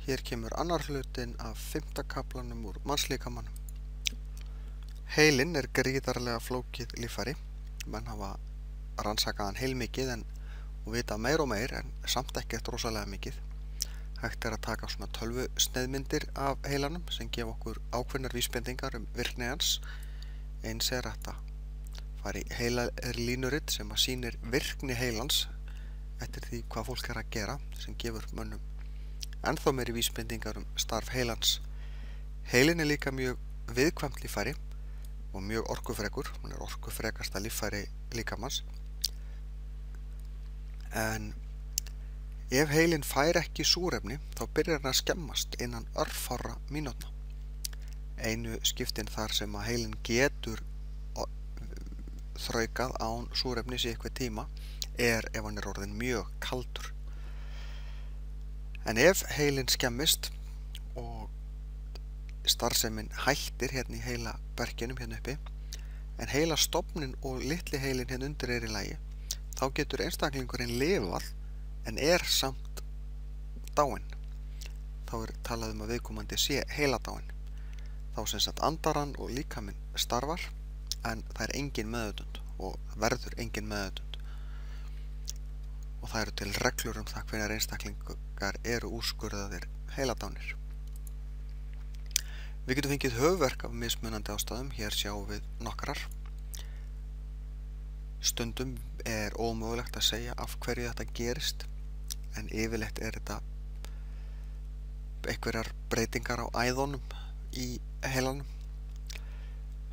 Hér kemur annar hlutinn af 5. kaflanum úr mannslíkamanum. Heilinn er gríðarlega flókið líffæri. Menn hafa rannsakað hann heilmikið og vita meir og meir en samt ekkert rosalega mikið. Hægt er að taka svona tölvusneiðmyndir af heilanum sem gefa okkur ákveðnar vísbendingar virkni hans. Eins er hægt að fara í heilalínurit sem að sýnir virkni heilans eftir því hvað fólk er að gera, sem gefur mönnum ennþá meiri vísbendingar starf heilans. Heilin er líka mjög viðkvæmt líffæri og mjög orkufrekur. Hún er orkufrekasta líffæri líkamans. En ef heilin fær ekki súrefni þá byrjar hann að skemmast innan örfárra mínútna. Einu skiptin þar sem að heilin getur þraukað án súrefnis í eitthvað tíma er ef hann er orðinn mjög kaldur. En ef heilin skemmist og starfsemin hættir hérna í heilaberkinum hérna uppi, en heilastofninn og litli heilin hérna undir er í lagi, þá getur einstaklingurinn lifað en er samt dáinn. Þá er talað að viðkomandi sé heiladáinn. Þá sem sagt andar hann og líkaminn starfar, en það er engin meðvitund og verður engin meðvitund. Og það eru til reglur það hvenær einstaklingar eru úrskurðaðir heiladánir. Við getum fengið höfuðverk af mismunandi ástæðum. Hér sjáum við nokkrar. Stundum er ómögulegt að segja af hverju þetta gerist, en yfirleitt er þetta einhverjar breytingar á æðunum í heilanum.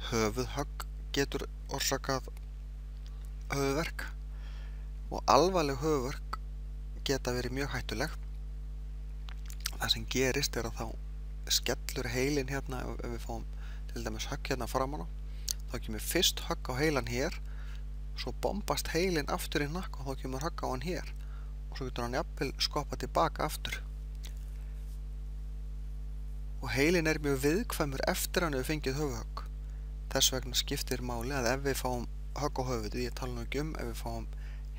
Höfuðhögg getur orsakað höfuðverk og alvarleg höfuðverk geta verið mjög hættuleg. Það sem gerist er að þá skellur heilin hérna, ef við fáum til dæmis högg hérna framan á, þá kemur fyrst högg á heilan hér, svo bombast heilin aftur í nakk og þá kemur högg á hann hér og svo getur hann jafnvel skoppað tilbaka aftur. Og heilin er mjög viðkvæmur eftir hann hefur fengið höfuðhögg. Þess vegna skiptir máli að ef við fáum högg á höfuðið, ég tala nú ekki ef við fáum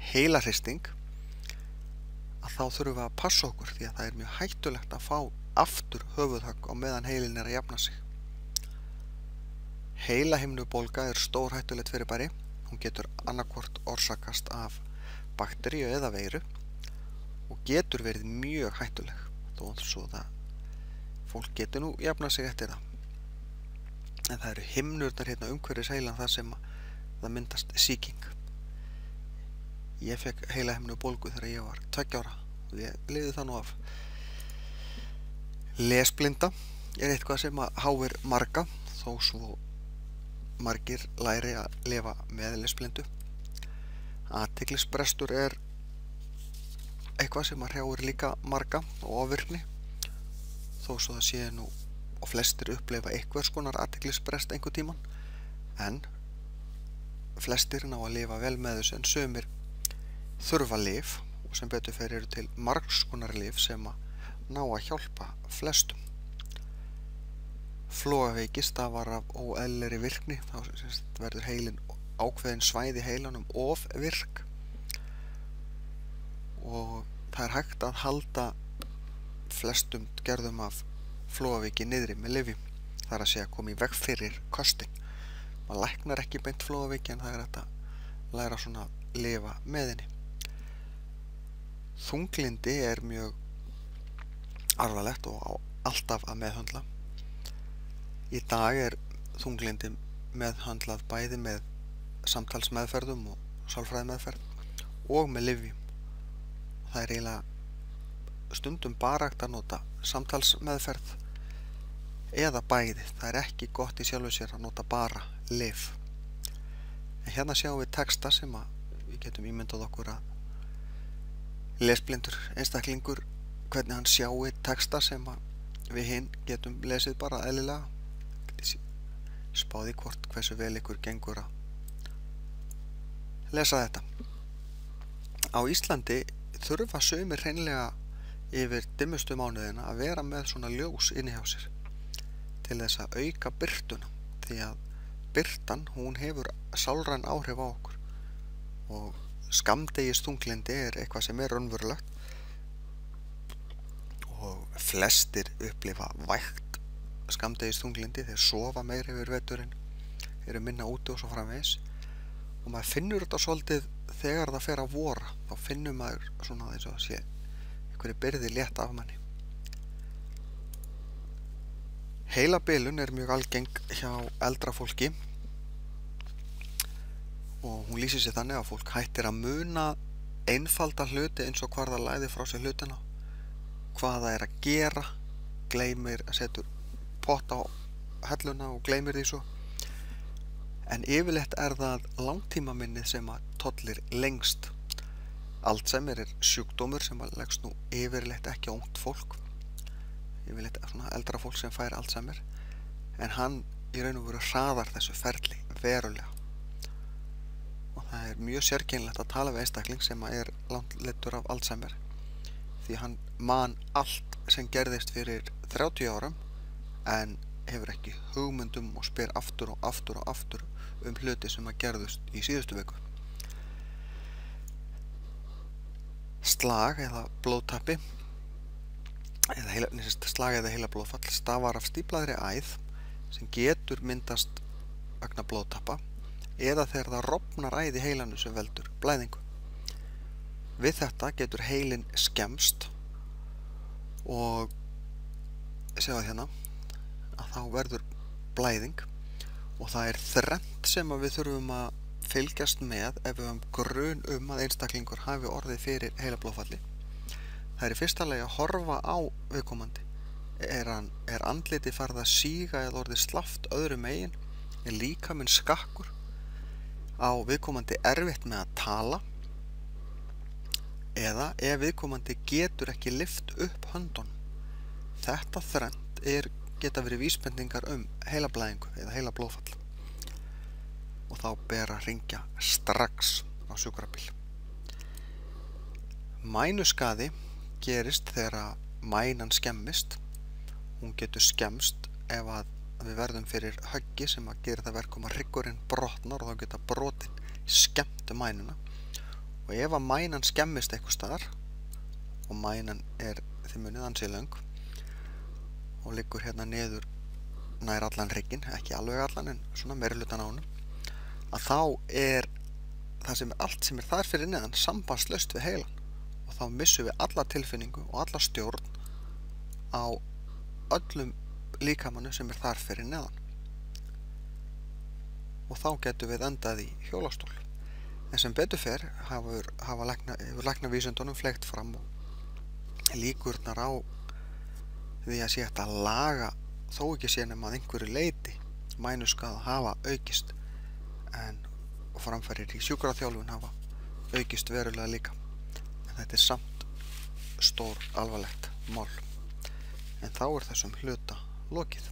heilarhristing, að þá þurfum við að passa okkur því að það er mjög hættulegt að fá aftur höfuðhögg á meðan heilin er að jafna sig. Heilahimnubólga er stórhættulegt fyrirbæri. Hún getur annaðhvort orsakast af bakteríu eða veiru og getur verið mjög hættuleg, þó svo það fólk getur nú jafna sig eftir það. En það eru himnurnar hérna umhverfis heilan þar sem það myndast sýking. Ég fekk heilahimnubólgu þegar ég var 2 ára og ég lifði það nú af. Lesblinda er eitthvað sem að háir marga, þó svo margir læri að lifa með lesblindu. Athyglisbrestur er eitthvað sem að hrjáir líka marga og ofvirkni, þó svo það sé nú og flestir upplifa einhvers konar athyglisbrest einhvern tímann, en flestir ná að lifa vel með þessu, en sumir þurfa lyf og sem betur fer eru til margs konar lyf sem að ná að hjálpa flestum. Flogaveiki stafar af óeðlilegri virkni, þá verður heilin ákveðin svæði í heilanum ofvirk og það er hægt að halda flestum gerðum af flogaveiki niðri með lyfjum. Það er að segja að koma í veg fyrir köstin. Maður læknar ekki beint flogaveiki, en það er hægt að læra svona að lifa með henni. Þunglyndi er mjög alvarlegt og á alltaf að meðhöndla. Í dag er þunglyndi meðhöndlað bæði með samtalsmeðferðum og sálfræðimeðferð og með lyfjum. Það er eiginlega stundum bara hægt að nota samtalsmeðferð eða bæði. Það er ekki gott í sjálfu sér að nota bara lyf. En hérna sjáum við texta sem við getum ímyndað okkur að lesblindur einstaklingur, hvernig hann sjái texta sem við hinn getum lesið bara eðlilega. Spáði hvort hversu vel ykkur gengur að lesa þetta. Á Íslandi þurfa sumir hreinlega yfir dimmustu mánuðina að vera með svona ljós inni hjá sér til þess að auka birtuna, því að birtan, hún hefur sálræn áhrif á okkur og skammdegis þunglyndi er eitthvað sem er raunverulegt og flestir upplifa vægt skammdegisþunglyndi, þeir sofa meira yfir veturinn, eru minna úti og svo framvegis, og maður finnur þetta svolítið þegar það fer að vora, þá finnur maður svona eins og að sé einhverju byrði létt af manni. Heilabilun er mjög algeng hjá eldra fólki og hún lýsir sér þannig að fólk hættir að muna einfalda hluti eins og hvar það læði frá sér hlutina, hvað það er að gera, gleymir að setja pott á helluna og gleymir því svo. En yfirleitt er það langtímaminnið sem að tollir lengst. Alzheimer er sjúkdómur sem að leggst nú yfirleitt ekki á ungt fólk. Yfirleitt er svona eldra fólk sem fær Alzheimer, en hann í raun og veru hraðar þessu ferli verulega. Og það er mjög sérkennilegt að tala við einstakling sem er langleiddur af Alzheimer, því hann man allt sem gerðist fyrir 30 árum en hefur ekki hugmyndum og spyr aftur og aftur og aftur hluti sem að gerðust í síðustu viku. Slag eða blóðtappi slag eða heilablóðfall stafar af stíflaðri æð sem getur myndast vegna blóðtappa eða þegar það rofnar æð í heilanum sem veldur blæðingu. Við þetta getur heilinn skemmst og sjáðu hérna að þá verður blæðing, og það er þrennt sem að við þurfum að fylgjast með ef við höfum grun að einstaklingur hafi orðið fyrir heilablóðfalli. Það er í fyrsta lagi að horfa á viðkomandi. Er andlitið farið að síga eða orðið slappt öðru megin? Er líkaminn skakkur? Á viðkomandi erfitt með að tala? Eða ef viðkomandi getur ekki lyft upp höndunum? Þetta þrennt geta verið vísbendingar heilablæðingu eða heilablóðfall, og þá ber að hringja strax á sjúkrabíl. Mænuskaði gerist þegar mænan skemmist. Hún getur skemmst ef að við verðum fyrir höggi sem að gera það verkum að hryggurinn brotnar, og þá geta brotin skemmt mænuna. Og ef að mænan skemmist eitthvað staðar, og mænan er þið munið ansi löng og liggur hérna niður nær allan hrygginn, ekki alveg allan en svona meirihlutann á honum, að þá er það sem allt sem er þar fyrir neðan sambandslaust við heilan, og þá missum við alla tilfinningu og alla stjórn á öllum líkamannu sem er þar fyrir neðan, og þá getum við endað í hjólastól. En sem betur fer hefur læknavísindunum fleygt fram og líkurnar á því að sé hægt að laga þó ekki sé nema að einhverju leyti mænuskaða hafa aukist, en framfarir í sjúkraþjálfun hafa aukist verulega líka. En þetta er samt stór alvarlegt mál. En þá er þessum hluta lokið.